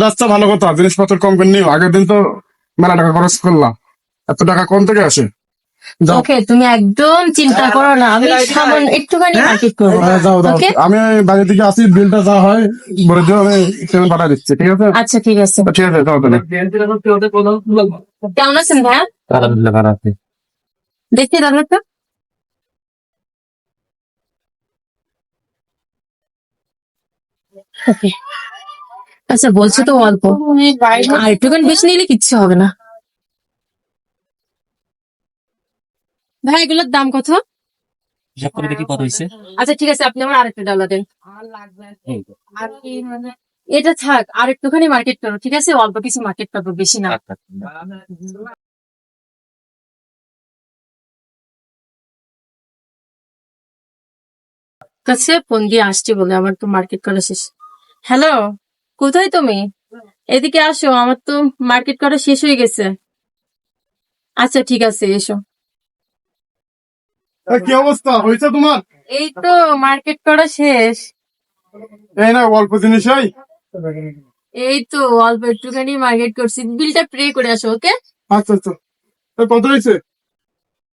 আচ্ছা ভালো কথা, জিনিসপত্র কম করে নিও। আগের দিন তো মেলা টাকা খরচ করলাম, এত টাকা কোন থেকে আসে? যাও। ওকে, তুমি একদম চিন্তা করো না, আমি সামান্য একটুখানি মার্কেট করবো। যাও যাও, ওকে, আমি বাড়ি থেকে আসি, বিলটা যা হয় ভরে দিও, আমি পেমেন্ট পাঠিয়ে দিচ্ছি, ঠিক আছে? আচ্ছা ঠিক আছে। ঠিক আছে, যাও তাহলে। কেমন আছেন ভাইয়া? আলহামদুলিল্লাহ ভালো আছি। দেখি দাদা তো। Okay. আচ্ছা বলছো তো অল্প, আর একটুখানি বেশি নিলে কিচ্ছু হবে না। ভাই এগুলোর দাম কত? হিসাব করে দেখি কত হয়েছে। আচ্ছা ঠিক আছে, আপনি আমার আরেকটা ডালা দেন। এটা থাক, আর একটুখানি মার্কেট করো, ঠিক আছে? অল্প কিছু মার্কেট করবো, বেশি না। আচ্ছা। কাছে ফোন দিয়ে আসছি বলে আমার তো মার্কেট করা শেষ। হ্যালো, কোথায় তুমি? এদিকে আসো, আমার তো মার্কেট করা শেষ হয়ে গেছে। আচ্ছা ঠিক আছে, এসো। কি অবস্থা হয়েছে তোমার? এই তো মার্কেট করা শেষ। এই না অল্প জিনিসই। এই তো অল্প একটুখানি মার্কেট করছি, বিলটা পে করে আসো, ওকে? আচ্ছা আচ্ছা, কত হয়েছে?